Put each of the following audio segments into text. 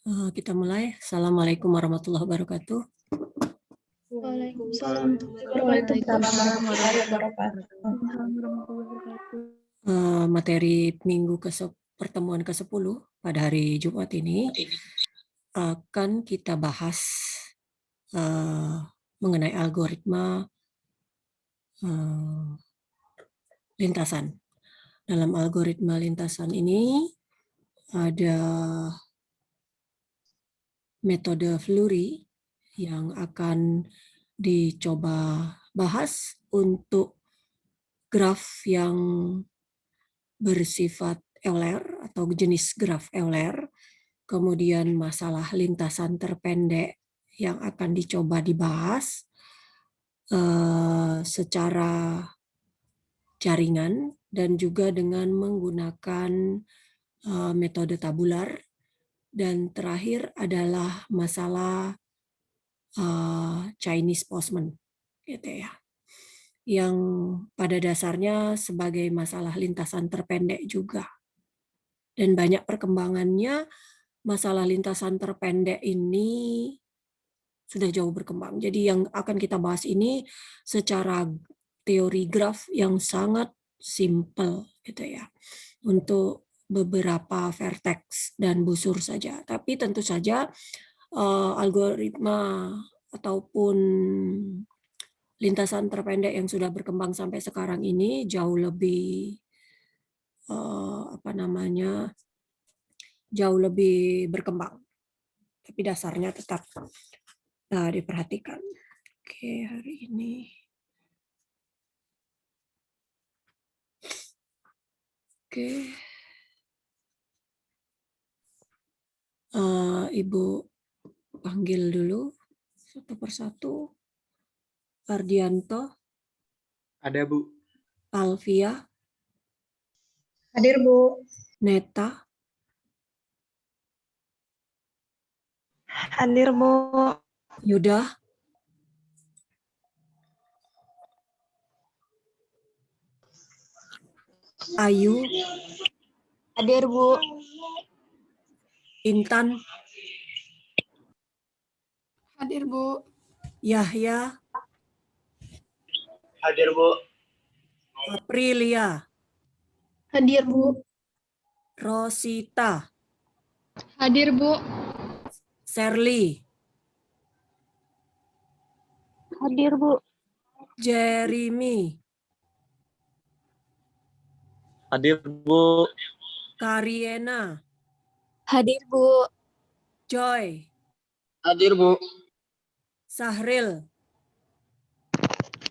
Kita mulai. Assalamualaikum warahmatullahi wabarakatuh. Waalaikumsalam warahmatullahi wabarakatuh. Materi pertemuan ke-10 pada hari Jumat ini akan kita bahas mengenai algoritma lintasan. Dalam algoritma lintasan ini ada metode Flurry yang akan dicoba bahas untuk graf yang bersifat Euler atau jenis graf Euler, kemudian masalah lintasan terpendek yang akan dicoba dibahas secara jaringan dan juga dengan menggunakan metode tabular, dan terakhir adalah masalah Chinese Postman, gitu ya, yang pada dasarnya sebagai masalah lintasan terpendek juga. Dan banyak perkembangannya, masalah lintasan terpendek ini sudah jauh berkembang. Jadi yang akan kita bahas ini secara teori graf yang sangat simple, gitu ya, untuk beberapa vertex dan busur saja. Tapi tentu saja algoritma ataupun lintasan terpendek yang sudah berkembang sampai sekarang ini jauh lebih jauh lebih berkembang. Tapi dasarnya tetap diperhatikan. Oke, hari ini. Oke. Ibu panggil dulu satu persatu. Ardianto. Ada, Bu. Alvia. Hadir, Bu. Neta. Hadir, Bu. Yuda. Ayu. Hadir, Bu. Intan. Hadir, Bu. Yahya. Hadir, Bu. Aprilia. Hadir, Bu. Rosita. Hadir, Bu. Sherly. Hadir, Bu. Jeremy. Hadir, Bu. Kariena. Hadir, Bu. Joy. Hadir, Bu. Sahril.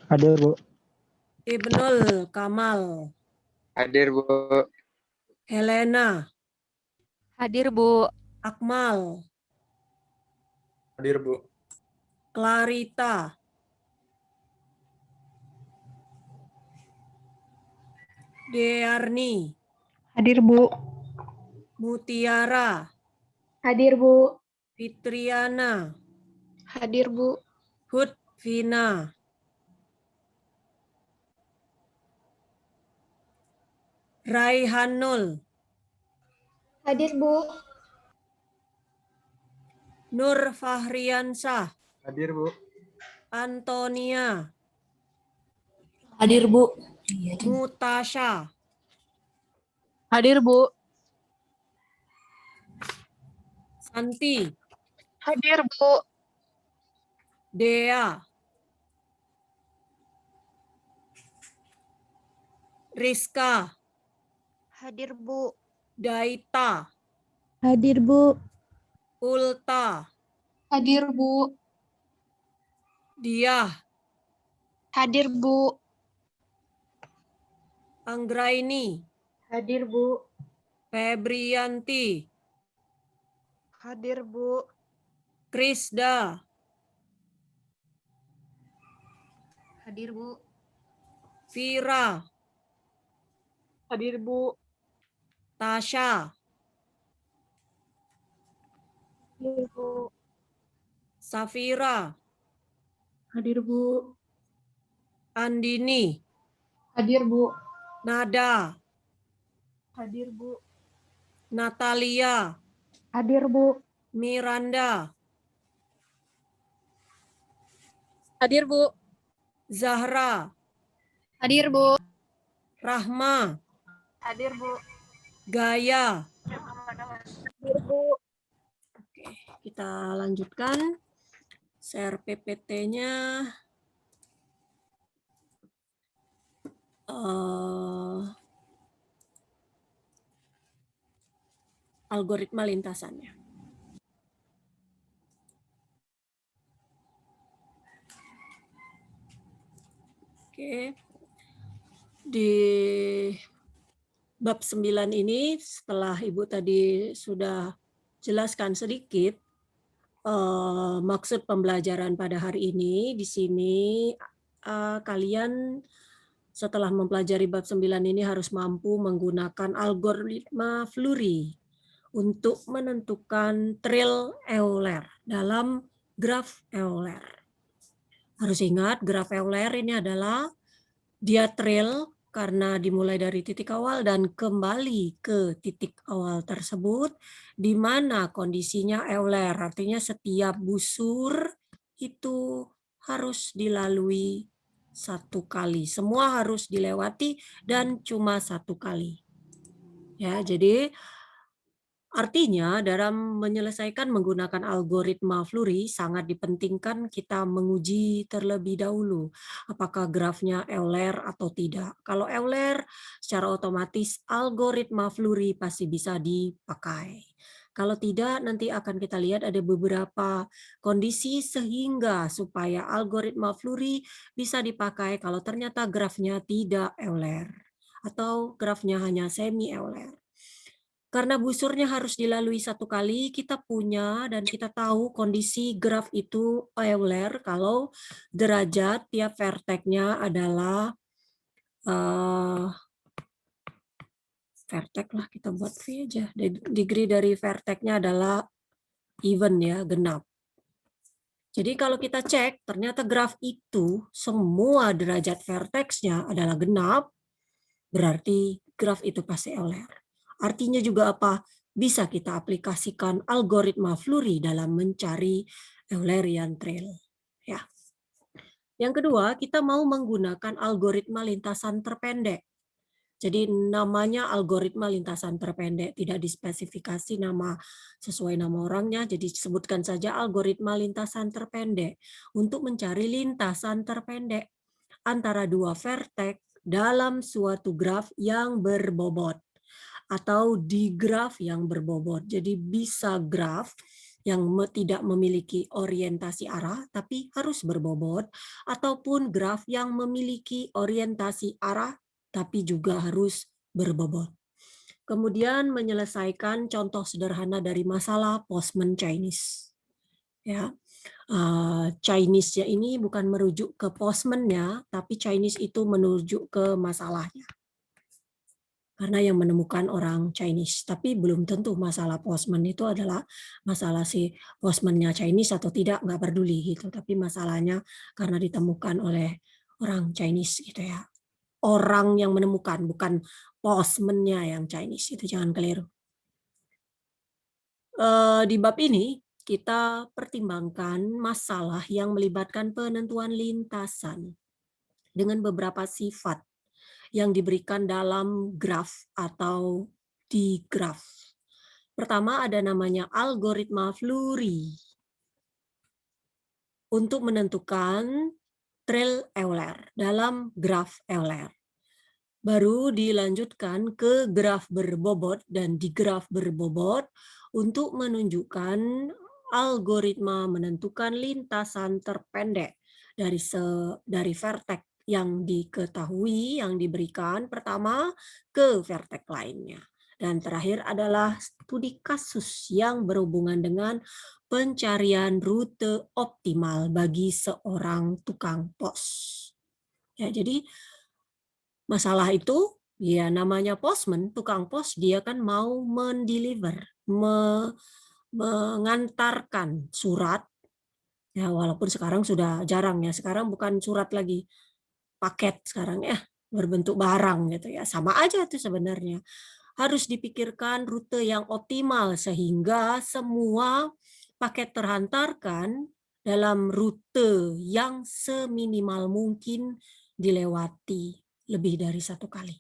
Hadir, Bu. Ibnul Kamal. Hadir, Bu. Helena. Hadir, Bu. Akmal. Hadir, Bu. Clarita. Dearni. Hadir, Bu. Mutiara. Hadir, Bu. Fitriana. Hadir, Bu. Hudvina. Raihanul. Hadir, Bu. Nur Fahriansah. Hadir, Bu. Antonia. Hadir, Bu. Mutasha. Hadir, Bu. Santi. Hadir, Bu. Dea. Rizka. Hadir, Bu. Daita. Hadir, Bu. Ulta. Hadir, Bu. Diah. Hadir, Bu. Anggraini. Hadir, Bu. Febrianti. Hadir, Bu. Krisda. Hadir, Bu. Vira. Hadir, Bu. Tasha. Hadir, Bu. Safira. Hadir, Bu. Andini. Hadir, Bu. Nada. Hadir, Bu. Natalia. Hadir, Bu. Miranda, Hadir, Bu. Zahra, Hadir, Bu. Rahma, Hadir, Bu. Gaya. Hadir, Bu. Oke, kita lanjutkan. Share PPT-nya. Algoritma lintasannya. Oke. Di bab 9 ini setelah Ibu tadi sudah jelaskan sedikit maksud pembelajaran pada hari ini, di sini kalian setelah mempelajari bab 9 ini harus mampu menggunakan algoritma Flurry untuk menentukan trail Euler dalam graf Euler. Harus ingat, graf Euler ini adalah dia trail karena dimulai dari titik awal dan kembali ke titik awal tersebut, di mana kondisinya Euler, artinya setiap busur itu harus dilalui satu kali. Semua harus dilewati dan cuma satu kali. Ya, jadi artinya dalam menyelesaikan menggunakan algoritma Flurry sangat dipentingkan kita menguji terlebih dahulu apakah grafnya Euler atau tidak. Kalau Euler secara otomatis algoritma Flurry pasti bisa dipakai. Kalau tidak nanti akan kita lihat ada beberapa kondisi sehingga supaya algoritma Flurry bisa dipakai kalau ternyata grafnya tidak Euler atau grafnya hanya semi Euler. Karena busurnya harus dilalui satu kali, kita punya dan kita tahu kondisi graf itu Euler kalau derajat tiap verteknya adalah vertek lah, kita buat V aja. Degree dari verteknya adalah even ya, genap. Jadi kalau kita cek, ternyata graf itu semua derajat verteksnya adalah genap, berarti graf itu pasti Euler. Artinya juga apa? Bisa kita aplikasikan algoritma Flurry dalam mencari Eulerian trail. Ya. Yang kedua, kita mau menggunakan algoritma lintasan terpendek. Jadi namanya algoritma lintasan terpendek, tidak dispesifikasi nama sesuai nama orangnya, jadi sebutkan saja algoritma lintasan terpendek untuk mencari lintasan terpendek antara dua vertek dalam suatu graf yang berbobot atau di graf yang berbobot. Jadi bisa graf yang tidak memiliki orientasi arah tapi harus berbobot, ataupun graf yang memiliki orientasi arah tapi juga harus berbobot. Kemudian menyelesaikan contoh sederhana dari masalah Postman Chinese. Ya, Chinese-nya ini bukan merujuk ke postman-nya, tapi Chinese itu menuju ke masalahnya. Karena yang menemukan orang Chinese, tapi belum tentu masalah postman itu adalah masalah si postman-nya Chinese atau tidak, nggak peduli gitu. Tapi masalahnya karena ditemukan oleh orang Chinese gitu ya. Orang yang menemukan, bukan postman-nya yang Chinese, itu jangan keliru. Di bab ini kita pertimbangkan masalah yang melibatkan penentuan lintasan dengan beberapa sifat yang diberikan dalam graf atau di graf. Pertama ada namanya algoritma Flurry untuk menentukan trail Euler dalam graf Euler. Baru dilanjutkan ke graf berbobot dan di graf berbobot untuk menunjukkan algoritma menentukan lintasan terpendek dari vertek yang diketahui, yang diberikan pertama ke vertek lainnya. Dan terakhir adalah studi kasus yang berhubungan dengan pencarian rute optimal bagi seorang tukang pos. Ya, jadi masalah itu, ya namanya postman, tukang pos, dia kan mau mendeliver, mengantarkan surat. Ya, walaupun sekarang sudah jarang ya, sekarang bukan surat lagi, paket sekarang ya, berbentuk barang gitu ya. Sama aja itu sebenarnya. harus dipikirkan rute yang optimal sehingga semua paket terhantarkan dalam rute yang seminimal mungkin dilewati lebih dari satu kali.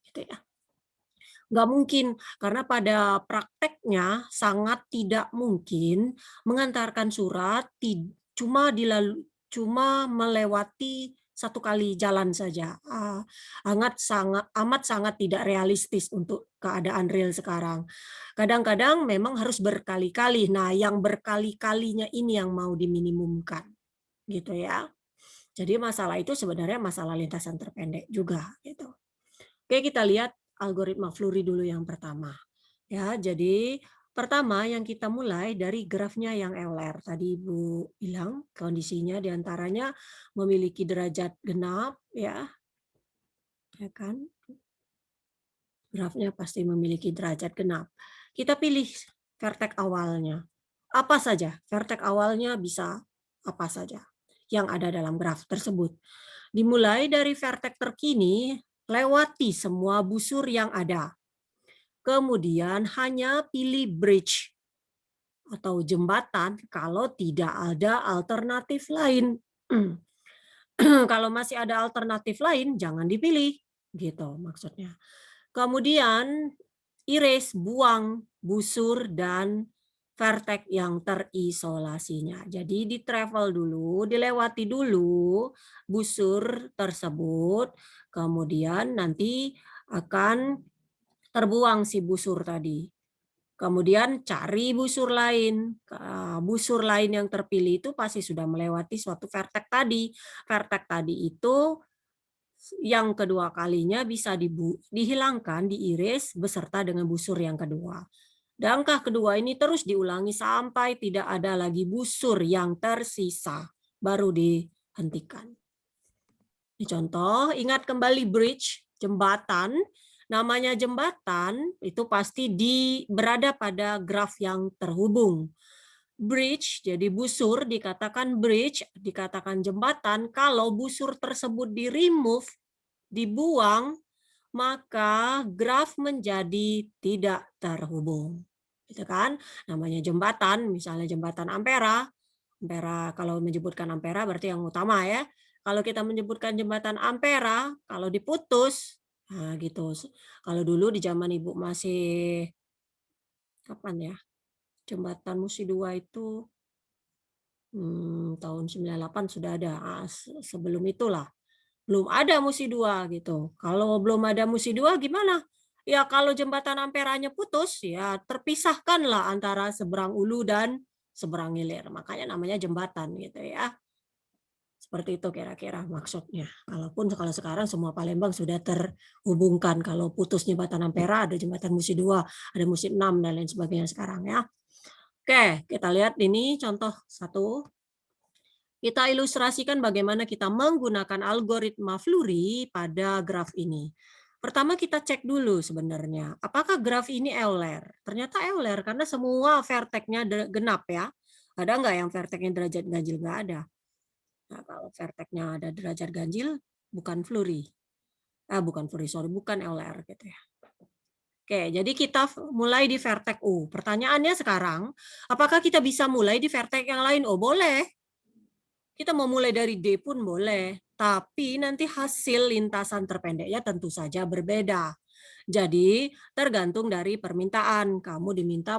Gitu ya. Nggak mungkin, karena pada prakteknya sangat tidak mungkin mengantarkan surat cuma melewati satu kali jalan saja. Amat sangat tidak realistis untuk keadaan real sekarang. Kadang-kadang memang harus berkali-kali. Nah, yang berkali-kalinya ini yang mau diminimumkan, gitu ya. Jadi masalah itu sebenarnya masalah lintasan terpendek juga, gitu. Oke, kita lihat algoritma Flurry dulu yang pertama. Ya, jadi pertama yang kita mulai dari grafnya yang Euler. Tadi Ibu bilang kondisinya diantaranya memiliki derajat genap, ya kan? Grafnya pasti memiliki derajat genap. Kita pilih vertex awalnya. Apa saja? Vertex awalnya bisa apa saja yang ada dalam graf tersebut. Dimulai dari vertex terkini, lewati semua busur yang ada. Kemudian hanya pilih bridge atau jembatan kalau tidak ada alternatif lain. Kalau masih ada alternatif lain, jangan dipilih. Gitu maksudnya. Kemudian erase, buang busur dan vertex yang terisolasinya. Jadi di travel dulu, dilewati dulu busur tersebut, kemudian nanti akan terbuang si busur tadi. Kemudian cari busur lain. Busur lain yang terpilih itu pasti sudah melewati suatu vertex tadi. Vertex tadi itu yang kedua kalinya bisa dihilangkan, diiris beserta dengan busur yang kedua. Langkah kedua ini terus diulangi sampai tidak ada lagi busur yang tersisa. Baru dihentikan. Ini contoh, ingat kembali bridge, jembatan. Namanya jembatan itu pasti berada pada graf yang terhubung. Bridge, jadi busur dikatakan bridge, dikatakan jembatan, kalau busur tersebut di-remove, dibuang, maka graf menjadi tidak terhubung. Gitu kan? Namanya jembatan, misalnya jembatan Ampera. Ampera kalau menyebutkan Ampera berarti yang utama ya. Kalau kita menyebutkan jembatan Ampera, kalau diputus, nah gitu. Kalau dulu di zaman Ibu masih kapan ya? Jembatan Musi 2 itu tahun 98 sudah ada. Sebelum itulah. Belum ada Musi 2 gitu. Kalau belum ada Musi 2 gimana? Ya kalau jembatan Amperanya putus, ya terpisahkanlah antara seberang ulu dan seberang hilir. Makanya namanya jembatan gitu ya. Seperti itu kira-kira maksudnya. Kalau sekarang semua Palembang sudah terhubungkan. Kalau putus jembatan Ampera, ada jembatan Musi 2, ada Musi 6 dan lain sebagainya sekarang ya. Oke, kita lihat ini contoh satu. Kita ilustrasikan bagaimana kita menggunakan algoritma Flurry pada graf ini. Pertama kita cek dulu sebenarnya, apakah graf ini Euler? Ternyata Euler karena semua vertexnya genap ya. Ada nggak yang vertexnya derajat ganjil? Nggak ada. Nah, kalau vertexnya ada derajat ganjil, bukan Flurry. Bukan Flurry, sorry, bukan Euler gitu ya. Oke, jadi kita mulai di vertex U. Pertanyaannya sekarang, apakah kita bisa mulai di vertex yang lain? Oh, boleh. Kita mau mulai dari D pun boleh, tapi nanti hasil lintasan terpendeknya tentu saja berbeda. Jadi tergantung dari permintaan. Kamu diminta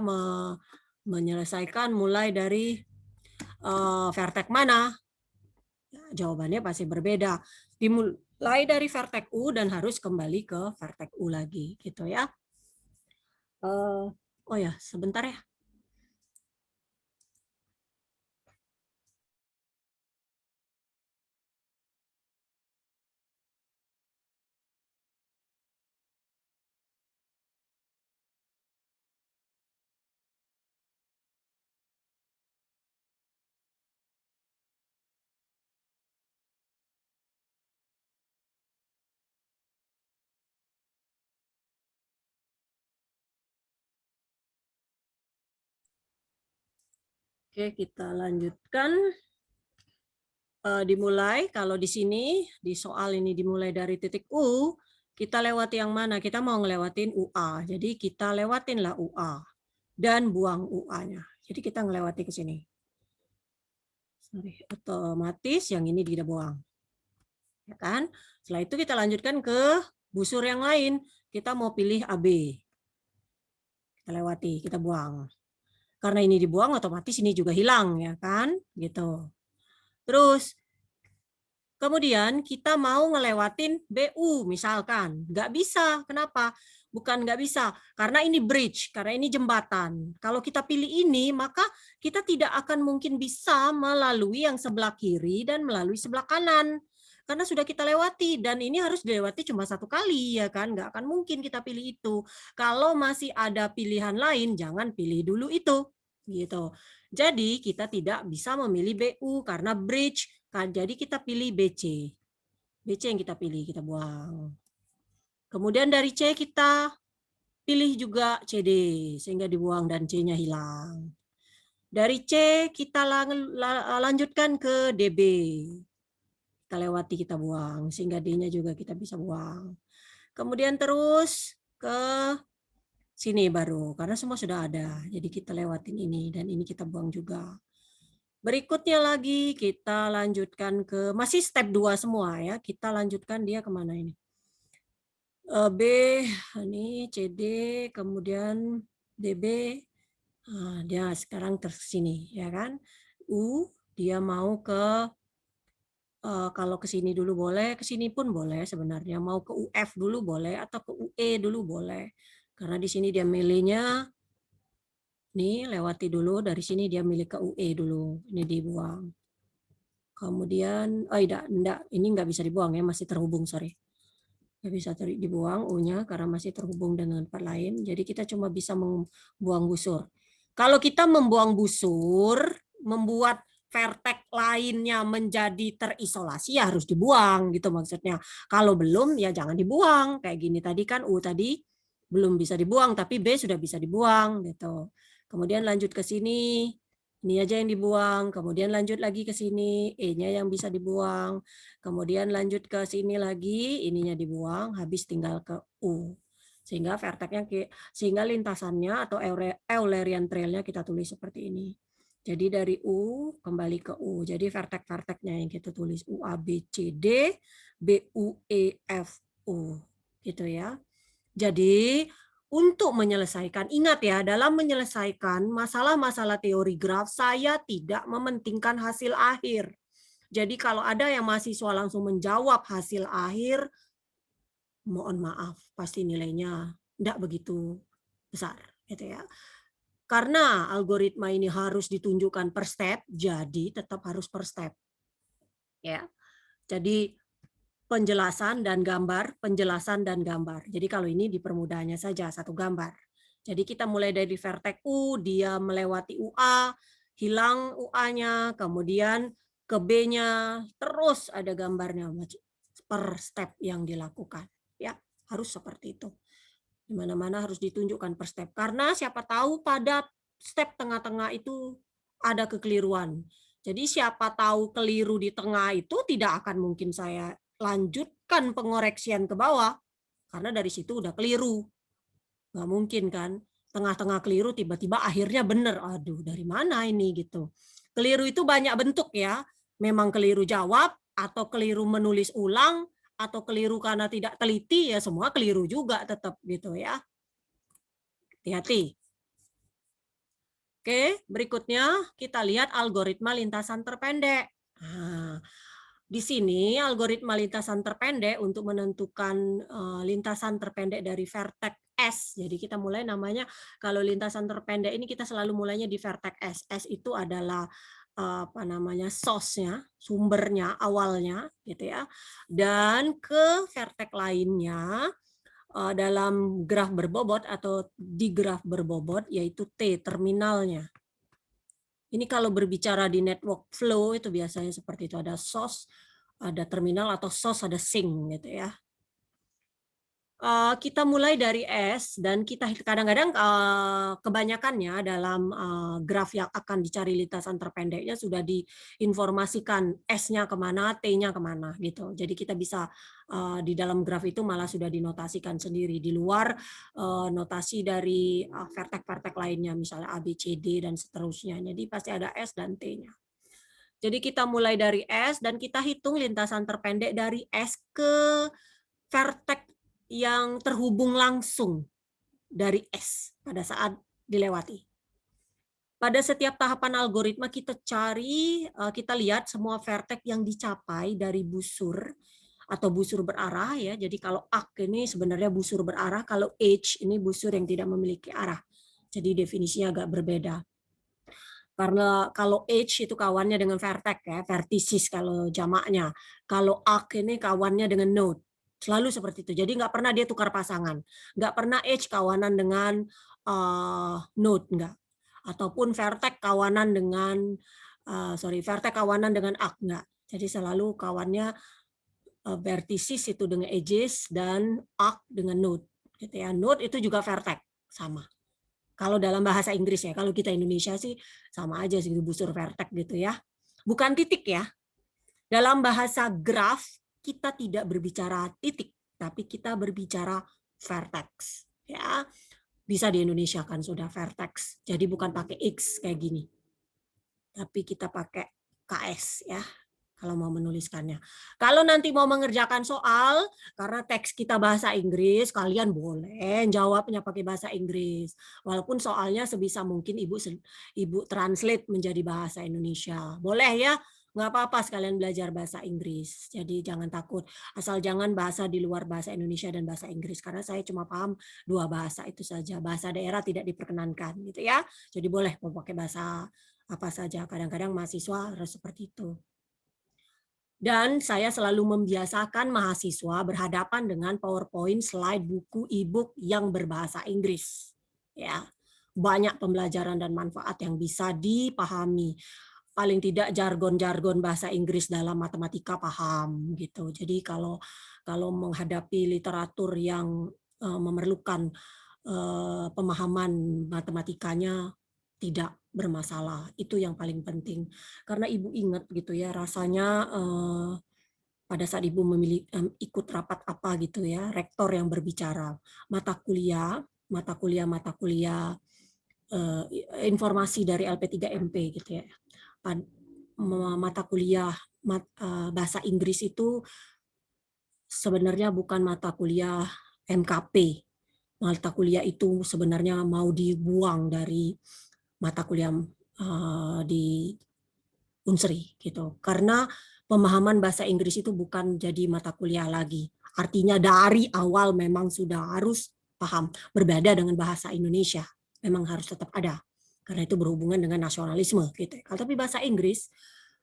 menyelesaikan mulai dari vertex mana? Jawabannya pasti berbeda. Dimulai dari vertex U dan harus kembali ke vertex U lagi, gitu ya. Oh ya, sebentar ya. Oke, kita lanjutkan. Dimulai, kalau di sini, di soal ini dimulai dari titik U, Kita lewati yang mana? Kita mau ngelewatin UA. Jadi kita lewatinlah UA dan buang UA-nya. Jadi kita ngelewati ke sini. Sorry, otomatis yang ini kita buang. Ya kan? Setelah itu kita lanjutkan ke busur yang lain. Kita mau pilih AB. Kita lewati, kita buang. Karena ini dibuang, otomatis ini juga hilang, ya kan? Gitu. Terus kemudian kita mau ngelewatin BU misalkan. Nggak bisa. Kenapa? Bukan nggak bisa. Karena ini bridge, karena ini jembatan. Kalau kita pilih ini, maka kita tidak akan mungkin bisa melalui yang sebelah kiri dan melalui sebelah kanan. Karena sudah kita lewati, dan ini harus dilewati cuma satu kali, ya kan? Nggak akan mungkin kita pilih itu. Kalau masih ada pilihan lain, jangan pilih dulu itu. Gitu. Jadi kita tidak bisa memilih BU karena bridge. Jadi kita pilih BC. BC yang kita pilih, kita buang. Kemudian dari C kita pilih juga CD, sehingga dibuang dan C-nya hilang. Dari C kita lanjutkan ke DB. Kita lewati, kita buang, sehingga D-nya juga kita bisa buang. Kemudian terus ke sini baru, karena semua sudah ada. Jadi kita lewatin ini, dan ini kita buang juga. Berikutnya lagi kita lanjutkan ke, masih step 2 semua ya, kita lanjutkan dia kemana ini? B, ini CD, kemudian DB, nah, dia sekarang tersini ya kan? U, dia mau ke, kalau ke sini dulu boleh, ke sini pun boleh sebenarnya, mau ke UF dulu boleh, atau ke UE dulu boleh. Karena di sini dia milihnya, nih lewati dulu, dari sini dia milih ke UE dulu, ini dibuang. Kemudian, enggak, ini nggak bisa dibuang ya, masih terhubung, sorry. Nggak bisa dibuang U-nya karena masih terhubung dengan tempat lain. Jadi kita cuma bisa membuang busur. Kalau kita membuang busur, membuat vertex lainnya menjadi terisolasi, ya harus dibuang gitu maksudnya. Kalau belum, ya jangan dibuang. Kayak gini tadi kan U tadi belum bisa dibuang, tapi B sudah bisa dibuang gitu. Kemudian lanjut ke sini, ini aja yang dibuang, kemudian lanjut lagi ke sini, E-nya yang bisa dibuang, kemudian lanjut ke sini lagi, ininya dibuang, habis tinggal ke U. Sehingga vertexnya, sehingga lintasannya atau Eulerian trail-nya kita tulis seperti ini. Jadi dari U kembali ke U. Jadi vertex-vertexnya yang kita tulis U, A, B, C, D, B, U, E, F, U. Gitu ya. Jadi untuk menyelesaikan, ingat ya, dalam menyelesaikan masalah-masalah teori graf, saya tidak mementingkan hasil akhir. Jadi kalau ada yang mahasiswa langsung menjawab hasil akhir, mohon maaf, pasti nilainya tidak begitu besar. Gitu ya. Karena algoritma ini harus ditunjukkan per step, jadi tetap harus per step. Ya. Jadi penjelasan dan gambar, penjelasan dan gambar. Jadi kalau ini dipermudahnya saja satu gambar. Jadi kita mulai dari vertex U, dia melewati UA, hilang UA-nya, kemudian ke B-nya, terus ada gambarnya per step yang dilakukan. Ya, harus seperti itu. Di mana-mana harus ditunjukkan per step. Karena siapa tahu pada step tengah-tengah itu ada kekeliruan. Jadi siapa tahu keliru di tengah itu tidak akan mungkin saya lanjutkan pengoreksian ke bawah, karena dari situ udah keliru. Nggak mungkin kan, tengah-tengah keliru tiba-tiba akhirnya benar. Aduh, dari mana ini gitu. Keliru itu banyak bentuk ya. Memang keliru jawab, atau keliru menulis ulang, atau keliru karena tidak teliti, ya semua keliru juga tetap gitu ya. Hati-hati. Oke, berikutnya kita lihat algoritma lintasan terpendek. Nah, di sini algoritma lintasan terpendek untuk menentukan lintasan terpendek dari vertex S. Jadi kita mulai namanya, kalau lintasan terpendek ini kita selalu mulainya di vertex S. S itu adalah apa namanya, source-nya, sumbernya, awalnya gitu ya. Dan ke vertex lainnya dalam graf berbobot atau di graf berbobot, yaitu T, terminalnya. Ini kalau berbicara di network flow itu biasanya seperti itu, ada source, ada terminal, atau source, ada sink gitu ya. Kita mulai dari S dan kita kadang-kadang kebanyakannya dalam graf yang akan dicari lintasan terpendeknya sudah diinformasikan S-nya kemana, T-nya kemana gitu. Jadi kita bisa di dalam graf itu malah sudah dinotasikan sendiri di luar notasi dari vertek-vertek lainnya, misalnya A, B, C, D dan seterusnya. Jadi pasti ada S dan T-nya. Jadi kita mulai dari S dan kita hitung lintasan terpendek dari S ke vertek yang terhubung langsung dari S pada saat dilewati. Pada setiap tahapan algoritma kita cari, kita lihat semua vertek yang dicapai dari busur atau busur berarah ya. Jadi kalau arc ini sebenarnya busur berarah, kalau edge ini busur yang tidak memiliki arah. Jadi definisinya agak berbeda. Karena kalau edge itu kawannya dengan vertex ya, vertices kalau jamaknya. Kalau arc ini kawannya dengan node. Selalu seperti itu. Jadi nggak pernah dia tukar pasangan. Nggak pernah edge kawanan dengan node, nggak. Ataupun vertex kawanan dengan vertex kawanan dengan arc, nggak. Jadi selalu kawannya vertices itu dengan edges dan arc dengan node. Gitu ya. Node itu juga vertex, sama. Kalau dalam bahasa Inggris ya, kalau kita Indonesia sih sama aja sih busur vertex gitu ya. Bukan titik ya. Dalam bahasa graf kita tidak berbicara titik, tapi kita berbicara vertex ya. Bisa di Indonesia kan sudah vertex. Jadi bukan pakai X kayak gini. Tapi kita pakai KS ya kalau mau menuliskannya. Kalau nanti mau mengerjakan soal, karena teks kita bahasa Inggris, kalian boleh jawabnya pakai bahasa Inggris. Walaupun soalnya sebisa mungkin Ibu translate menjadi bahasa Indonesia. Boleh ya? Nggak apa-apa sekalian belajar bahasa Inggris. Jadi jangan takut. Asal jangan bahasa di luar bahasa Indonesia dan bahasa Inggris. Karena saya cuma paham 2 bahasa itu saja. Bahasa daerah tidak diperkenankan. Gitu ya. Jadi boleh mau pakai bahasa apa saja. Kadang-kadang mahasiswa harus seperti itu. Dan saya selalu membiasakan mahasiswa berhadapan dengan PowerPoint, slide, buku, e-book yang berbahasa Inggris. Ya, banyak pembelajaran dan manfaat yang bisa dipahami. Paling tidak jargon-jargon bahasa Inggris dalam matematika paham gitu. Jadi kalau menghadapi literatur yang memerlukan pemahaman matematikanya tidak bermasalah. Itu yang paling penting. Karena Ibu ingat gitu ya, rasanya pada saat Ibu memilih ikut rapat apa gitu ya, rektor yang berbicara, mata kuliah informasi dari LP3MP gitu ya. Mata kuliah bahasa Inggris itu sebenarnya bukan mata kuliah MKP. Mata kuliah itu sebenarnya mau dibuang dari mata kuliah di Unsri gitu. Karena pemahaman bahasa Inggris itu bukan jadi mata kuliah lagi. Artinya dari awal memang sudah harus paham. Berbeda dengan bahasa Indonesia. Memang harus tetap ada. Karena itu berhubungan dengan nasionalisme gitu. Tapi bahasa Inggris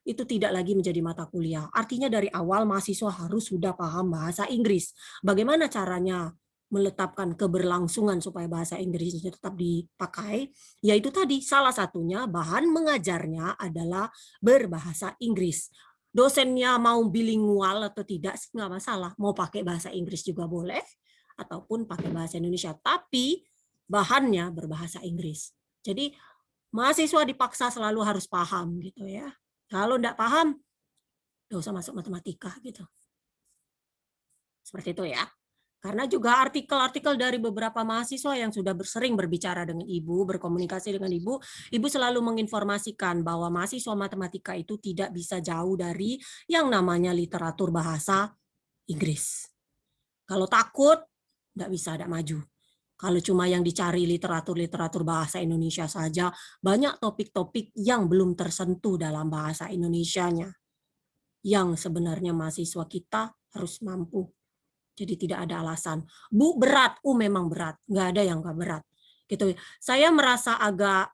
itu tidak lagi menjadi mata kuliah. Artinya dari awal mahasiswa harus sudah paham bahasa Inggris. Bagaimana caranya menetapkan keberlangsungan supaya bahasa Inggris tetap dipakai, yaitu tadi salah satunya bahan mengajarnya adalah berbahasa Inggris. Dosennya mau bilingual atau tidak nggak masalah, mau pakai bahasa Inggris juga boleh, ataupun pakai bahasa Indonesia, tapi bahannya berbahasa Inggris. Jadi mahasiswa dipaksa selalu harus paham gitu ya. Kalau nggak paham, nggak usah masuk matematika gitu. Seperti itu ya. Karena juga artikel-artikel dari beberapa mahasiswa yang sudah sering berbicara dengan Ibu, berkomunikasi dengan Ibu selalu menginformasikan bahwa mahasiswa matematika itu tidak bisa jauh dari yang namanya literatur bahasa Inggris. Kalau takut, nggak bisa, nggak maju. Kalau cuma yang dicari literatur bahasa Indonesia saja, banyak topik-topik yang belum tersentuh dalam bahasa Indonesianya, yang sebenarnya mahasiswa kita harus mampu. Jadi tidak ada alasan. Bu berat, memang berat. Nggak ada yang nggak berat. Gitu. Saya merasa agak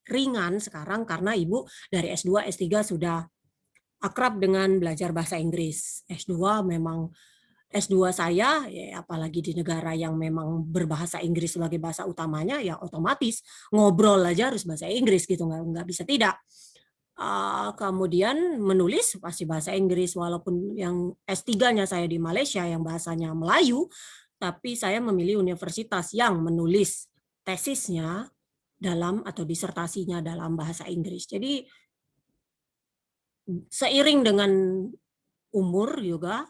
ringan sekarang karena Ibu dari S2, S3 sudah akrab dengan belajar bahasa Inggris. S2 saya, ya apalagi di negara yang memang berbahasa Inggris sebagai bahasa utamanya, ya otomatis ngobrol aja harus bahasa Inggris gitu, nggak bisa tidak. Kemudian menulis pasti bahasa Inggris, walaupun yang S3-nya saya di Malaysia yang bahasanya Melayu, tapi saya memilih universitas yang menulis tesisnya dalam atau disertasinya dalam bahasa Inggris. Jadi seiring dengan umur juga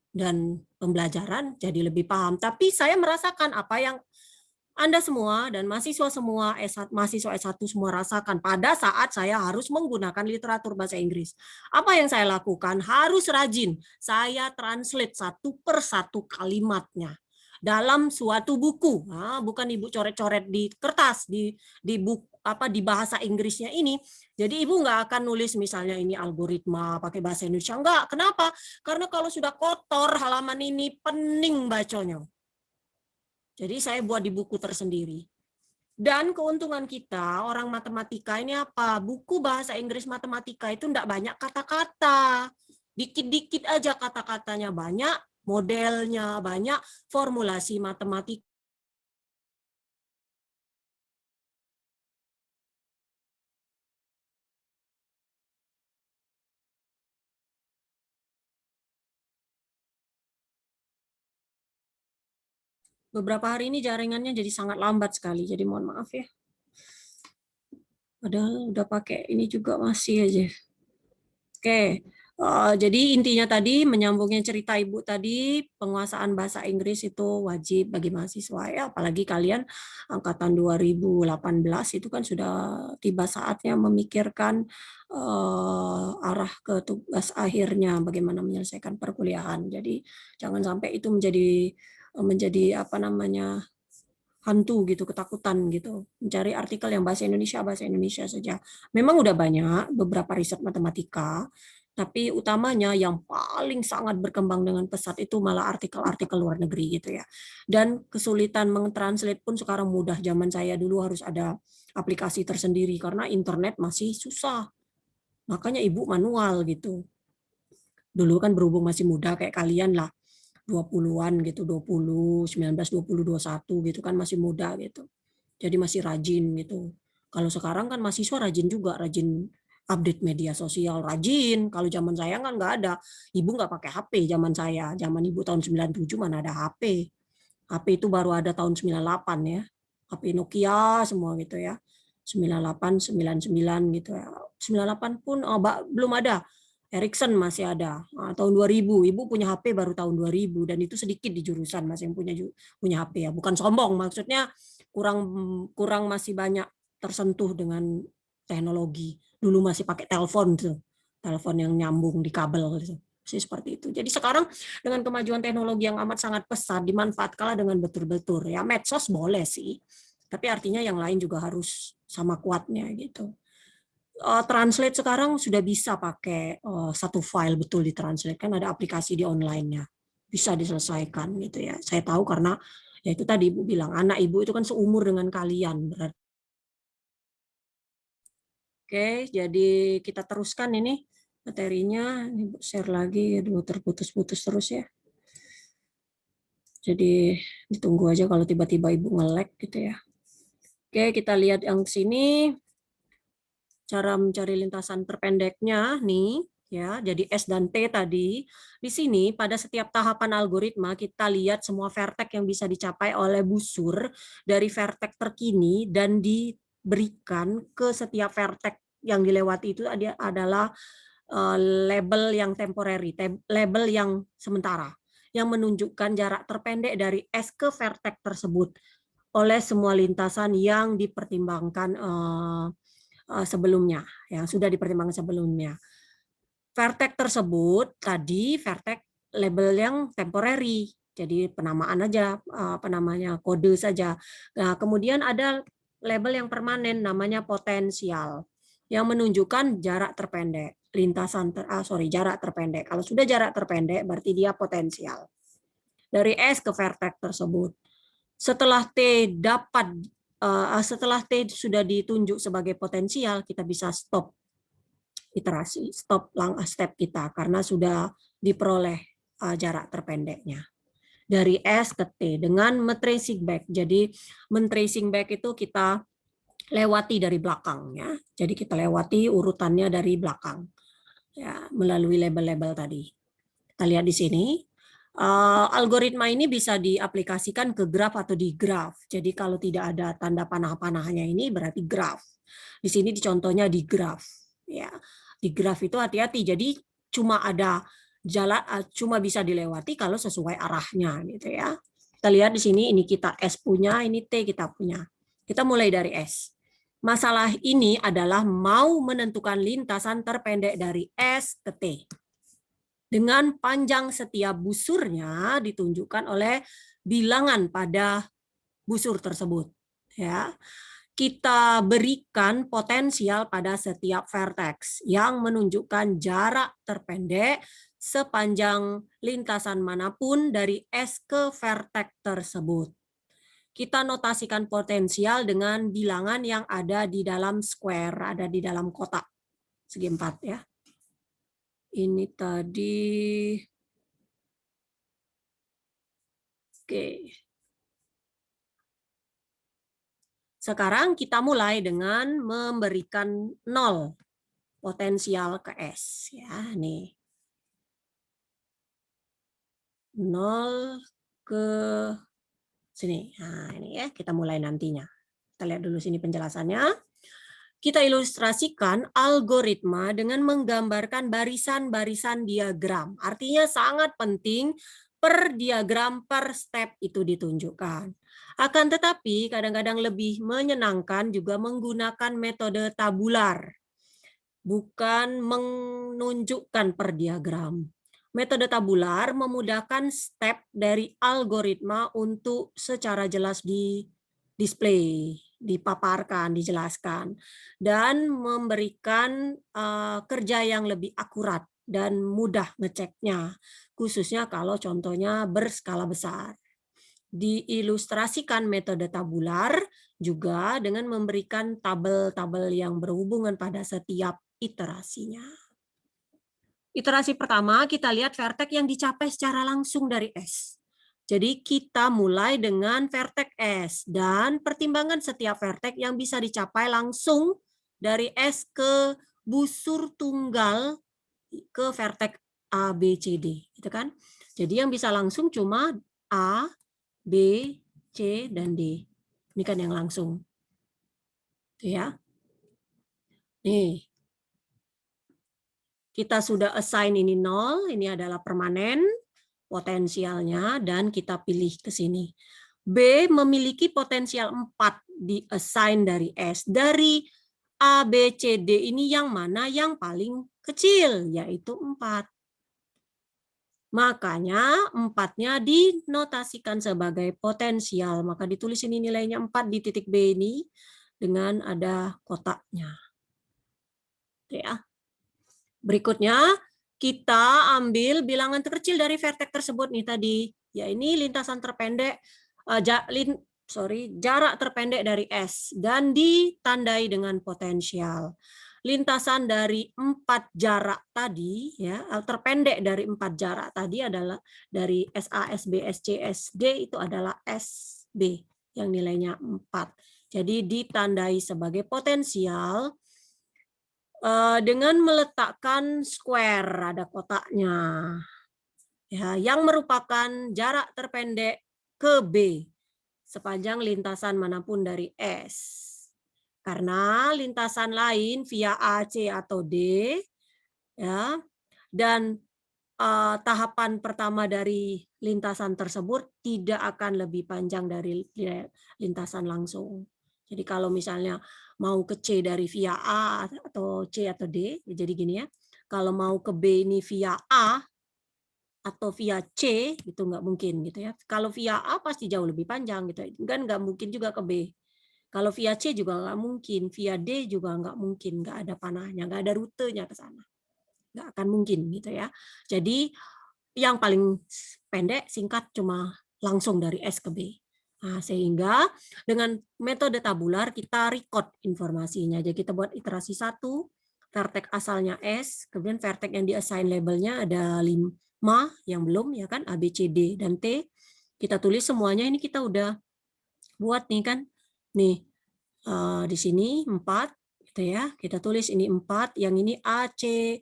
dan pembelajaran jadi lebih paham. Tapi saya merasakan apa yang Anda semua dan mahasiswa semua mahasiswa S1 semua rasakan pada saat saya harus menggunakan literatur bahasa Inggris. Apa yang saya lakukan? Harus rajin. Saya translate satu per satu kalimatnya dalam suatu buku. Nah, bukan Ibu coret-coret di kertas di buku di bahasa Inggrisnya ini. Jadi Ibu nggak akan nulis misalnya ini algoritma pakai bahasa Indonesia. Enggak. Kenapa? Karena kalau sudah kotor halaman ini pening bacanya. Jadi saya buat di buku tersendiri. Dan keuntungan kita, orang matematika ini apa? Buku bahasa Inggris matematika itu enggak banyak kata-kata. Dikit-dikit aja kata-katanya, banyak modelnya, banyak formulasi matematika. Beberapa hari ini jaringannya jadi sangat lambat sekali, jadi mohon maaf ya. Padahal udah pakai ini juga masih aja. Oke, jadi intinya tadi menyambungnya cerita Ibu tadi, penguasaan bahasa Inggris itu wajib bagi mahasiswa ya, apalagi kalian angkatan 2018 itu kan sudah tiba saatnya memikirkan arah ke tugas akhirnya, bagaimana menyelesaikan perkuliahan. Jadi jangan sampai itu menjadi apa namanya hantu gitu, ketakutan gitu. Mencari artikel yang bahasa Indonesia saja. Memang udah banyak beberapa riset matematika, tapi utamanya yang paling sangat berkembang dengan pesat itu malah artikel-artikel luar negeri gitu ya. Dan kesulitan mentranslate pun sekarang mudah. Zaman saya dulu harus ada aplikasi tersendiri karena internet masih susah. Makanya Ibu manual gitu. Dulu kan berhubung masih muda kayak kalian lah, 20-an gitu, 20, 19, 20, 21 gitu kan masih muda gitu. Jadi masih rajin gitu. Kalau sekarang kan mahasiswa rajin juga, rajin update media sosial, rajin. Kalau zaman saya kan nggak ada. Ibu nggak pakai HP zaman saya. Zaman Ibu tahun 97 mana ada HP. HP itu baru ada tahun 98 ya. HP Nokia semua gitu ya. 98, 99 gitu ya. 98 pun belum ada. Ericsson masih ada. Tahun 2000, Ibu punya HP baru tahun 2000 dan itu sedikit di jurusan masih yang punya HP ya. Bukan sombong, maksudnya kurang masih banyak tersentuh dengan teknologi. Dulu masih pakai telepon tuh. Telepon yang nyambung di kabel gitu. Seperti itu. Jadi sekarang dengan kemajuan teknologi yang amat sangat pesat dimanfaatkanlah dengan betul-betul ya. Medsos boleh sih. Tapi artinya yang lain juga harus sama kuatnya gitu. Translate sekarang sudah bisa pakai satu file betul ditranslate, kan ada aplikasi di online-nya bisa diselesaikan gitu ya. Saya tahu karena ya itu tadi Ibu bilang anak Ibu itu kan seumur dengan kalian berarti. Oke, jadi kita teruskan ini materinya. Ini share lagi, aduh terputus-putus terus ya. Jadi ditunggu aja kalau tiba-tiba Ibu nge-lag gitu ya. Oke, kita lihat yang sini. Cara mencari lintasan terpendeknya nih ya. Jadi S dan T tadi. Di sini pada setiap tahapan algoritma kita lihat semua vertex yang bisa dicapai oleh busur dari vertex terkini dan diberikan ke setiap vertex yang dilewati itu adalah label yang temporary, label yang sementara yang menunjukkan jarak terpendek dari S ke vertex tersebut oleh semua lintasan yang dipertimbangkan sebelumnya, yang sudah dipertimbangkan sebelumnya. Vertex tersebut tadi vertex label yang temporary, jadi penamaan aja, kode saja. Nah, kemudian ada label yang permanen namanya potensial yang menunjukkan jarak terpendek, jarak terpendek. Kalau sudah jarak terpendek berarti dia potensial. Dari S ke vertex tersebut. Setelah T sudah ditunjuk sebagai potensial, kita bisa stop iterasi, stop step kita karena sudah diperoleh jarak terpendeknya. Dari S ke T dengan tracing back. Jadi tracing back itu kita lewati dari belakang ya. Jadi kita lewati urutannya dari belakang ya melalui label-label tadi. Kita lihat di sini Algoritma ini bisa diaplikasikan ke graf atau di graf. Jadi kalau tidak ada tanda panah-panahnya ini berarti graf. Di sini contohnya di graf. Ya, di graf itu hati-hati. Jadi cuma ada jalan, cuma bisa dilewati kalau sesuai arahnya, gitu ya. Kita lihat di sini, ini kita S punya, ini T kita punya. Kita mulai dari S. Masalah ini adalah mau menentukan lintasan terpendek dari S ke T. Dengan panjang setiap busurnya ditunjukkan oleh bilangan pada busur tersebut. Ya, kita berikan potensial pada setiap vertex yang menunjukkan jarak terpendek sepanjang lintasan manapun dari S ke vertex tersebut. Kita notasikan potensial dengan bilangan yang ada di dalam square, ada di dalam kotak segi 4 ya. Ini tadi. Oke. Sekarang kita mulai dengan memberikan 0 potensial ke S ya, nih. 0 ke sini. Nah, ini ya, kita mulai nantinya. Kita lihat dulu sini penjelasannya. Kita ilustrasikan algoritma dengan menggambarkan barisan-barisan diagram. Artinya sangat penting per diagram per step itu ditunjukkan. Akan tetapi kadang-kadang lebih menyenangkan juga menggunakan metode tabular, bukan menunjukkan per diagram. Metode tabular memudahkan step dari algoritma untuk secara jelas di display, dipaparkan, dijelaskan, dan memberikan kerja yang lebih akurat dan mudah ngeceknya, khususnya kalau contohnya berskala besar. Diilustrasikan metode tabular juga dengan memberikan tabel-tabel yang berhubungan pada setiap iterasinya. Iterasi pertama kita lihat vertex yang dicapai secara langsung dari S. Jadi kita mulai dengan vertex S dan pertimbangan setiap vertex yang bisa dicapai langsung dari S ke busur tunggal ke vertex A, B, C, D, gitu kan? Jadi yang bisa langsung cuma A, B, C, dan D. Ini kan yang langsung. Tuh ya. Nih. Kita sudah assign ini 0, ini adalah permanen potensialnya, dan kita pilih ke sini. B memiliki potensial 4 di assign dari S. Dari A, B, C, D ini yang mana yang paling kecil, yaitu 4. Makanya 4-nya dinotasikan sebagai potensial. Maka ditulis ini nilainya 4 di titik B ini dengan ada kotaknya. Oke ya. Berikutnya, kita ambil bilangan terkecil dari vertex tersebut nih tadi. Ya, ini lintasan terpendek, jarak terpendek dari S, dan ditandai dengan potensial. Lintasan dari 4 jarak tadi, ya, terpendek dari 4 jarak tadi adalah dari SA, SB, SC, SD itu adalah SB yang nilainya 4. Jadi ditandai sebagai potensial dengan meletakkan square, ada kotaknya, ya, yang merupakan jarak terpendek ke B sepanjang lintasan manapun dari S. Karena lintasan lain via A, C, atau D, ya, dan tahapan pertama dari lintasan tersebut tidak akan lebih panjang dari lintasan langsung. Jadi kalau misalnya mau ke C dari via A atau C atau D, jadi gini ya. Kalau mau ke B ini via A atau via C, itu nggak mungkin gitu ya. Kalau via A pasti jauh lebih panjang gitu. Kan nggak mungkin juga ke B. Kalau via C juga nggak mungkin, via D juga nggak mungkin, nggak ada panahnya, nggak ada rutenya ke sana. Nggak akan mungkin gitu ya. Jadi yang paling pendek, singkat, cuma langsung dari S ke B. Nah, sehingga dengan metode tabular kita record informasinya. Jadi kita buat iterasi 1, vertex asalnya S, kemudian vertex yang di-assign labelnya ada 5 yang belum, ya kan, A, B, C, D, dan T. Kita tulis semuanya, ini kita udah buat nih kan. Nih, di sini 4, gitu ya. Kita tulis ini 4, yang ini A, C,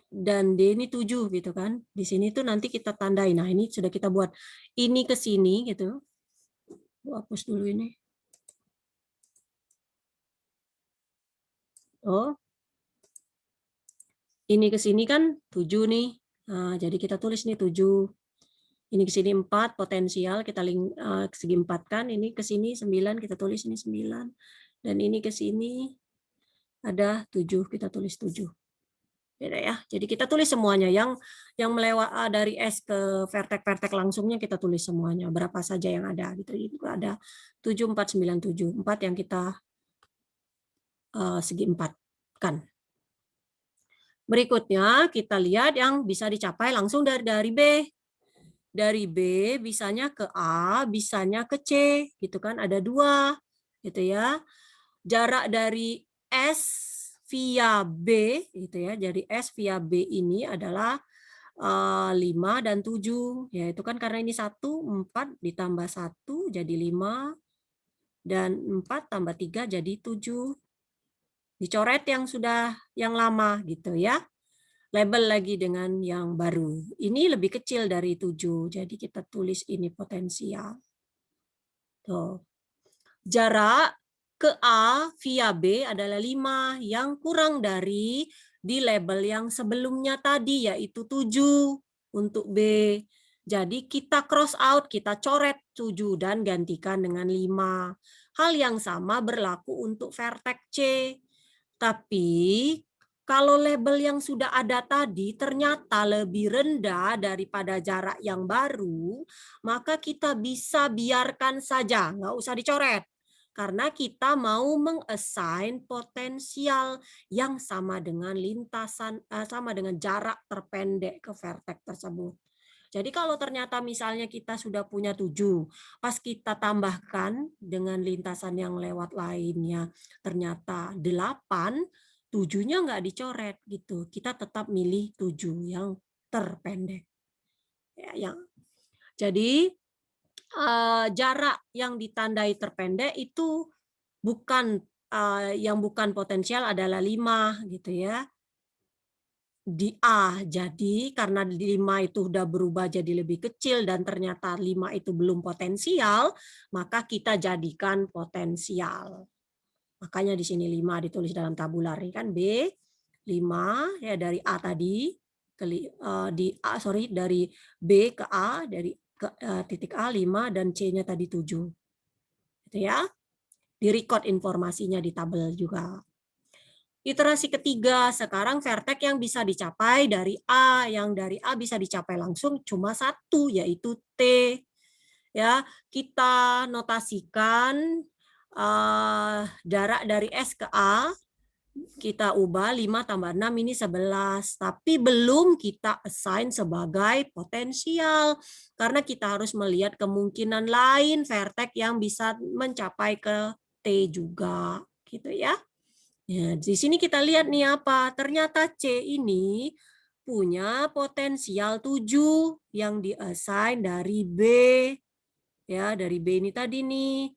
dan D ini 7 gitu kan. Di sini tuh nanti kita tandai. Nah, ini sudah kita buat ini ke sini gitu. Hapus dulu ini. Oh. Ini ke sini kan 7 nih. Nah, jadi kita tulis nih 7. Ini ke sini 4 potensial, kita segi 4 kan, ini ke sini 9, kita tulis ini 9. Dan ini ke sini ada 7, kita tulis 7. Beda ya. Jadi kita tulis semuanya yang melewat dari S ke vertek-vertek langsungnya kita tulis semuanya, berapa saja yang ada gitu. Itu ada 7 4 9 7. 4 yang kita segi 4 kan. Berikutnya kita lihat yang bisa dicapai langsung dari B. Dari B bisanya ke A, bisanya ke C, gitu kan? Ada 2, gitu ya. Jarak dari S via B, gitu ya. Jadi S via B ini adalah 5 dan 7. Ya, itu kan karena ini 1, 4 ditambah 1 jadi 5 dan 4 tambah 3 jadi 7. Dicoret yang lama gitu ya. Label lagi dengan yang baru. Ini lebih kecil dari 7, jadi kita tulis ini potensial. Tuh. Jarak ke A via B adalah 5, yang kurang dari di label yang sebelumnya tadi, yaitu 7 untuk B. Jadi kita cross out, kita coret 7 dan gantikan dengan 5. Hal yang sama berlaku untuk vertex C. Tapi kalau label yang sudah ada tadi ternyata lebih rendah daripada jarak yang baru, maka kita bisa biarkan saja, nggak usah dicoret. Karena kita mau meng-assign potensial yang sama dengan sama dengan jarak terpendek ke vertex tersebut. Jadi kalau ternyata misalnya kita sudah punya 7, pas kita tambahkan dengan lintasan yang lewat lainnya ternyata 8, 7-nya nggak dicoret gitu. Kita tetap milih 7 yang terpendek. Ya, jadi jarak yang ditandai terpendek itu yang bukan potensial adalah 5 gitu ya. Di A. Jadi karena 5 itu sudah berubah jadi lebih kecil dan ternyata 5 itu belum potensial, maka kita jadikan potensial. Makanya di sini 5 ditulis dalam tabular ini kan B 5 ya dari A tadi dari B ke A dari titik A 5 dan C-nya tadi 7. Gitu ya. Di record informasinya di tabel juga. Iterasi ketiga, sekarang vertex yang bisa dicapai dari A, yang dari A bisa dicapai langsung cuma 1 yaitu T. Ya, kita notasikan jarak dari S ke A, kita ubah 5 tambah 6 ini 11, tapi belum kita assign sebagai potensial, karena kita harus melihat kemungkinan lain vertex yang bisa mencapai ke T juga, gitu ya. Ya, di sini kita lihat nih apa, ternyata C ini punya potensial 7 yang diassign dari B, ya dari B ini tadi nih.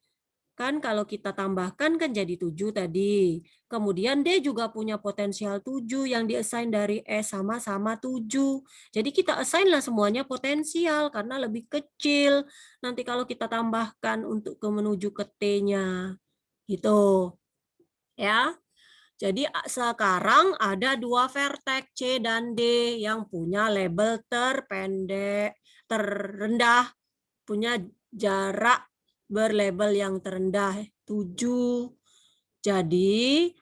Kan kalau kita tambahkan kan jadi 7 tadi. Kemudian D juga punya potensial 7 yang diassign dari E sama-sama 7. Jadi kita assign lah semuanya potensial karena lebih kecil. Nanti kalau kita tambahkan untuk menuju ke T-nya. Gitu. Ya. Jadi sekarang ada 2 vertex C dan D yang punya label terendah, punya jarak berlabel yang terendah 7. Jadi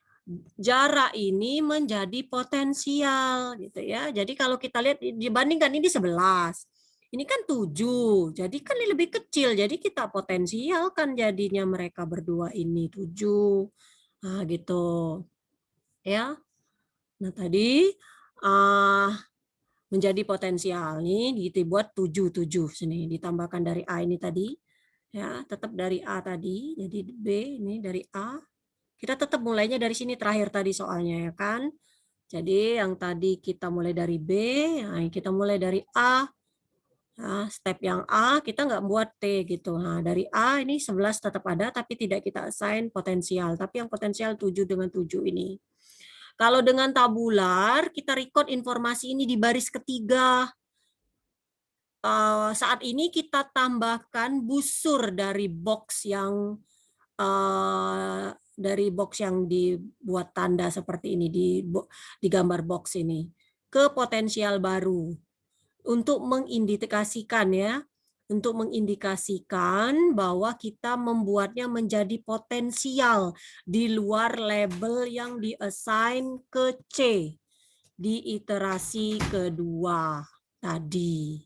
jarak ini menjadi potensial gitu ya. Jadi kalau kita lihat dibandingkan ini 11. Ini kan 7. Jadi kan ini lebih kecil. Jadi kita potensial kan jadinya mereka berdua ini 7. Nah, gitu. Ya. Nah, tadi menjadi potensial nih dibuat 7 sini ditambahkan dari A ini tadi. Ya, tetap dari A tadi, jadi B ini dari A. Kita tetap mulainya dari sini terakhir tadi soalnya ya kan. Jadi yang tadi kita mulai dari B, nah kita mulai dari A. Nah, step yang A kita nggak buat T gitu. Nah, dari A ini 11 tetap ada tapi tidak kita assign potensial. Tapi yang potensial 7 dengan 7 ini. Kalau dengan tabular, kita record informasi ini di baris ketiga. Saat ini kita tambahkan busur dari box yang dibuat tanda seperti ini di gambar box ini ke potensial baru untuk mengindikasikan bahwa kita membuatnya menjadi potensial di luar label yang diassign ke C di iterasi kedua tadi.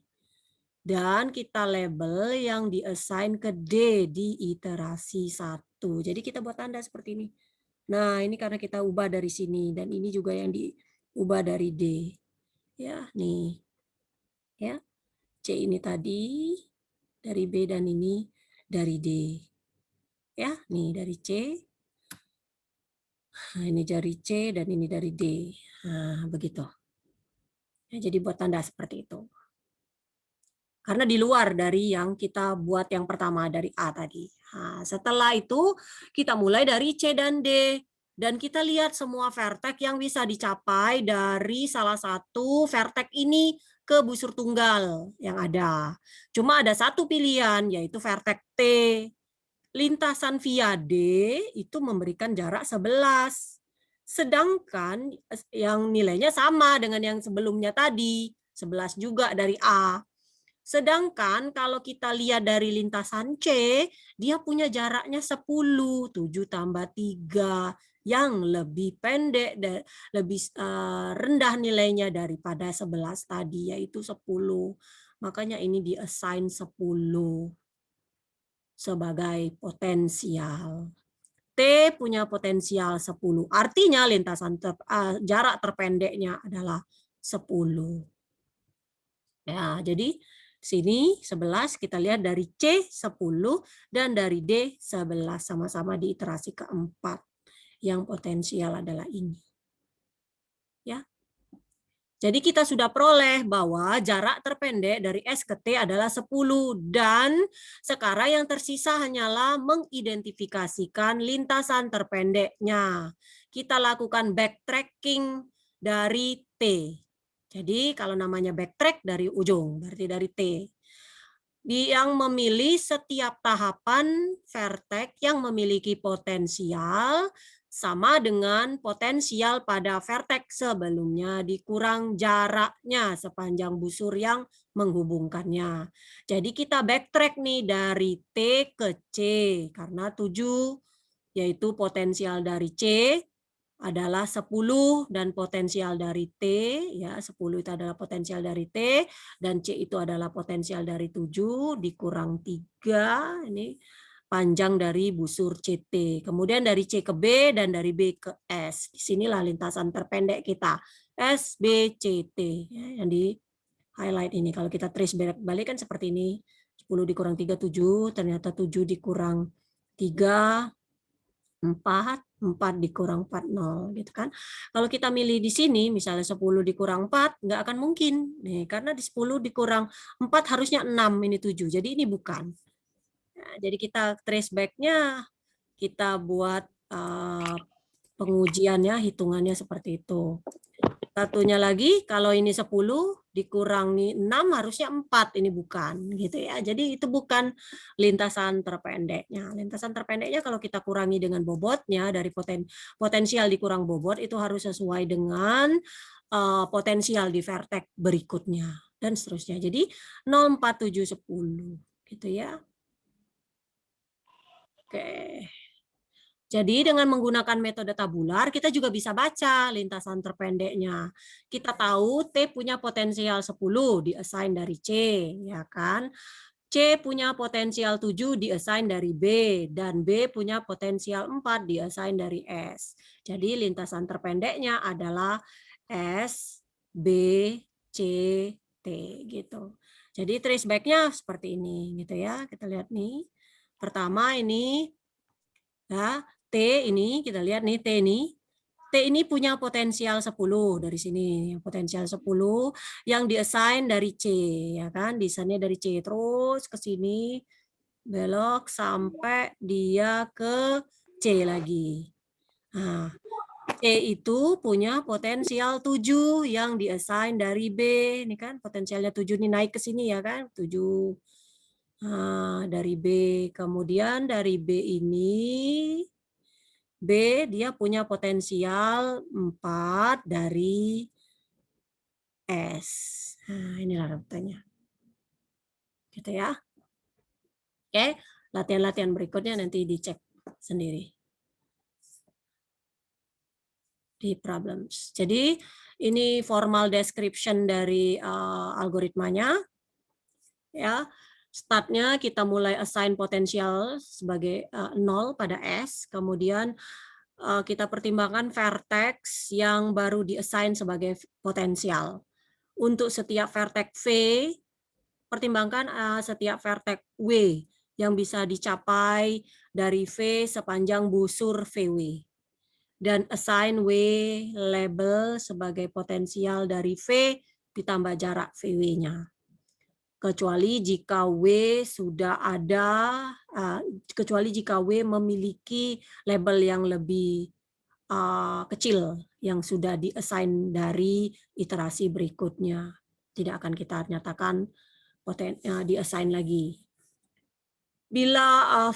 Dan kita label yang diassign ke D di iterasi 1. Jadi kita buat tanda seperti ini. Nah, ini karena kita ubah dari sini dan ini juga yang diubah dari D. Ya, nih. Ya. C ini tadi dari B dan ini dari D. Ya, nih dari C. Nah, ini dari C dan ini dari D. Nah, begitu. Ya, jadi buat tanda seperti itu. Karena di luar dari yang kita buat yang pertama dari A tadi. Nah, setelah itu kita mulai dari C dan D. Dan kita lihat semua vertex yang bisa dicapai dari salah satu vertex ini ke busur tunggal yang ada. Cuma ada satu pilihan yaitu vertex T. Lintasan via D itu memberikan jarak 11. Sedangkan yang nilainya sama dengan yang sebelumnya tadi. 11 juga dari A. Sedangkan kalau kita lihat dari lintasan C, dia punya jaraknya 10, 7 tambah 3, yang lebih pendek, lebih rendah nilainya daripada 11 tadi, yaitu 10. Makanya ini di-assign 10 sebagai potensial. T punya potensial 10, artinya lintasan jarak terpendeknya adalah 10. Ya, jadi sini 11 kita lihat dari C 10 dan dari D 11 sama-sama di iterasi keempat. Yang potensial adalah ini. Ya. Jadi kita sudah peroleh bahwa jarak terpendek dari S ke T adalah 10 dan sekarang yang tersisa hanyalah mengidentifikasikan lintasan terpendeknya. Kita lakukan backtracking dari T. Jadi kalau namanya backtrack dari ujung, berarti dari T. Yang memilih setiap tahapan vertex yang memiliki potensial sama dengan potensial pada vertex sebelumnya dikurang jaraknya sepanjang busur yang menghubungkannya. Jadi kita backtrack nih dari T ke C karena 7 yaitu potensial dari C adalah 10 dan potensial dari T, ya 10 itu adalah potensial dari T, dan C itu adalah potensial dari 7, dikurang 3, ini panjang dari busur CT. Kemudian dari C ke B dan dari B ke S. Disinilah lintasan terpendek kita, S, B, C, T. Ya, yang di highlight ini. Kalau kita trace balik kan seperti ini, 10 dikurang 3, 7, ternyata 7 dikurang 3, 4 dikurang 4, 0 gitu kan. Kalau kita milih di sini misalnya 10 dikurang 4 nggak akan mungkin. Nih, karena di 10 dikurang 4 harusnya 6, ini 7. Jadi ini bukan. Nah, jadi kita trace back-nya, kita buat pengujiannya, hitungannya seperti itu. Satunya lagi, kalau ini 10 dikurangi 6 harusnya 4, ini bukan gitu ya. Jadi itu bukan lintasan terpendeknya. Lintasan terpendeknya kalau kita kurangi dengan bobotnya dari potensial dikurang bobot itu harus sesuai dengan potensial di vertex berikutnya dan seterusnya. Jadi 0, 4, 7, 10 gitu ya. Oke. Jadi dengan menggunakan metode tabular, kita juga bisa baca lintasan terpendeknya. Kita tahu T punya potensial 10, diassign dari C, ya kan? C punya potensial 7, diassign dari B, dan B punya potensial 4, diassign dari S. Jadi lintasan terpendeknya adalah S, B, C, T gitu. Jadi trace back-nya seperti ini gitu ya. Kita lihat nih. Pertama ini ya, T ini kita lihat nih T ini punya potensial 10 dari sini, potensial 10 yang diassign dari C ya kan, desainnya dari C terus ke sini belok sampai dia ke C lagi. Nah, E itu punya potensial 7 yang diassign dari B. Ini kan potensialnya 7 ini naik ke sini ya kan, 7. Nah, dari B. Kemudian dari B ini, B dia punya potensial 4 dari S. Nah, inilah rutenya. Gitu ya. Oke, latihan-latihan berikutnya nanti dicek sendiri di problems. Jadi ini formal description dari algoritmanya. Ya, startnya kita mulai assign potensial sebagai 0 pada S, kemudian kita pertimbangkan vertex yang baru diassign sebagai potensial. Untuk setiap vertex V, pertimbangkan setiap vertex W yang bisa dicapai dari V sepanjang busur VW. Dan assign W label sebagai potensial dari V ditambah jarak VW-nya. Kecuali jika W sudah ada, kecuali jika W memiliki label yang lebih kecil yang sudah diassign dari iterasi berikutnya. Tidak akan kita nyatakan diassign lagi. Bila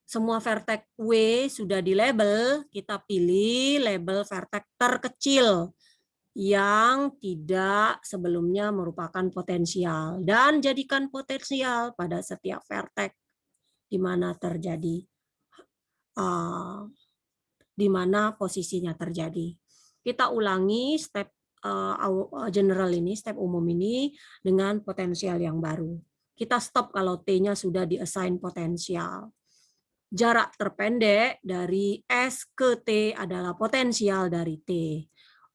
semua vertex W sudah di label, kita pilih label vertex terkecil yang tidak sebelumnya merupakan potensial dan jadikan potensial pada setiap vertex di mana terjadi, di mana posisinya terjadi. Kita ulangi step general ini, step umum ini dengan potensial yang baru. Kita stop kalau T-nya sudah diassign potensial. Jarak terpendek dari S ke T adalah potensial dari T.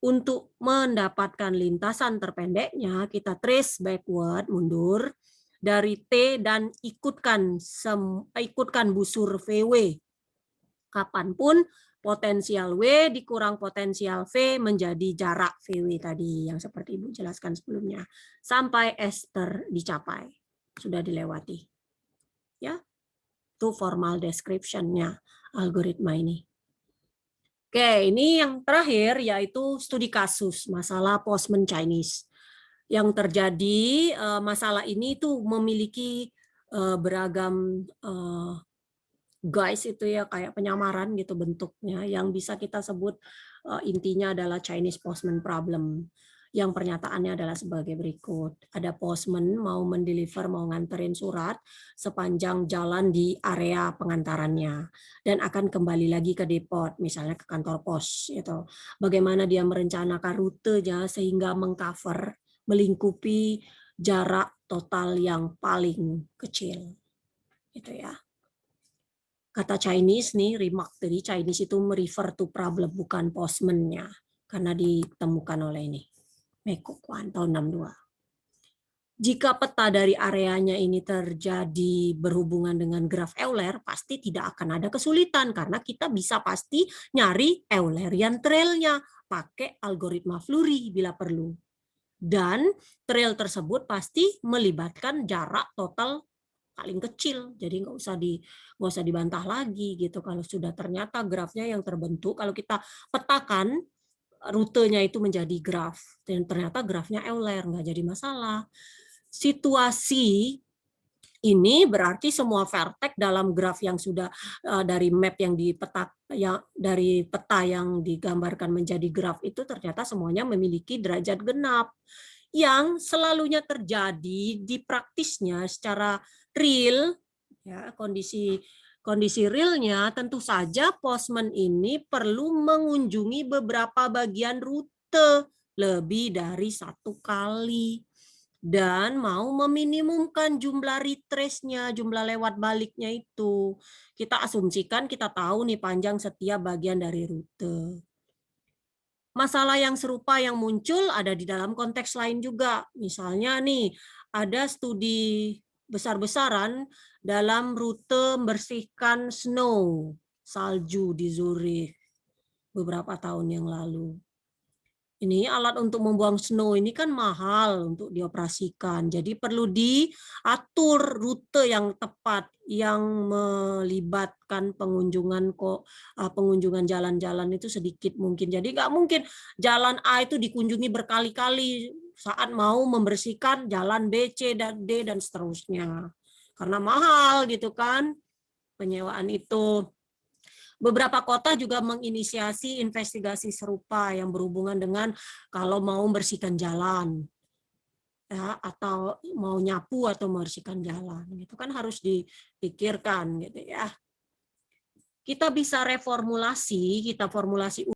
Untuk mendapatkan lintasan terpendeknya, kita trace backward, mundur, dari T dan ikutkan busur VW. Kapanpun potensial W dikurang potensial V menjadi jarak VW tadi, yang seperti Ibu jelaskan sebelumnya. Sampai S dicapai, sudah dilewati. Ya, itu formal description-nya algoritma ini. Oke, ini yang terakhir yaitu studi kasus masalah Postman Chinese. Yang terjadi masalah ini tuh memiliki beragam guys itu ya kayak penyamaran gitu bentuknya yang bisa kita sebut intinya adalah Chinese Postman Problem. Yang pernyataannya adalah sebagai berikut. Ada postman mau mendeliver, mau nganterin surat sepanjang jalan di area pengantarannya dan akan kembali lagi ke depot, misalnya ke kantor pos gitu. Bagaimana dia merencanakan rutenya sehingga mengcover, melingkupi jarak total yang paling kecil. Gitu ya. Kata Chinese nih, remark dari Chinese itu merefer to problem, bukan postman-nya. Karena ditemukan oleh ini. Meko Kwan tahun 62. Jika peta dari areanya ini terjadi berhubungan dengan graf Euler, pasti tidak akan ada kesulitan karena kita bisa pasti nyari Eulerian trail-nya pakai algoritma Flurry bila perlu. Dan trail tersebut pasti melibatkan jarak total paling kecil, jadi nggak usah dibantah lagi gitu. Kalau sudah ternyata grafnya yang terbentuk, kalau kita petakan rutenya itu menjadi graf dan ternyata grafnya Euler, nggak jadi masalah. Situasi ini berarti semua vertex dalam graf yang sudah dari map yang dipetak yang dari peta yang digambarkan menjadi graf itu ternyata semuanya memiliki derajat genap yang selalunya terjadi di praktisnya secara real ya, kondisi realnya tentu saja postman ini perlu mengunjungi beberapa bagian rute lebih dari satu kali dan mau meminimumkan jumlah retrace-nya, jumlah lewat baliknya itu. Kita asumsikan kita tahu nih panjang setiap bagian dari rute. Masalah yang serupa yang muncul ada di dalam konteks lain juga. Misalnya nih, ada studi besar-besaran dalam rute membersihkan snow, salju di Zurich beberapa tahun yang lalu. Ini alat untuk membuang snow ini kan mahal untuk dioperasikan. Jadi perlu diatur rute yang tepat yang melibatkan pengunjungan jalan-jalan itu sedikit mungkin. Jadi nggak mungkin jalan A itu dikunjungi berkali-kali saat mau membersihkan jalan B, C, dan D dan seterusnya. Karena mahal gitu kan penyewaan itu. Beberapa kota juga menginisiasi investigasi serupa yang berhubungan dengan kalau mau membersihkan jalan, ya, atau mau nyapu atau membersihkan jalan, itu kan harus dipikirkan gitu ya. Kita bisa reformulasi, kita formulasi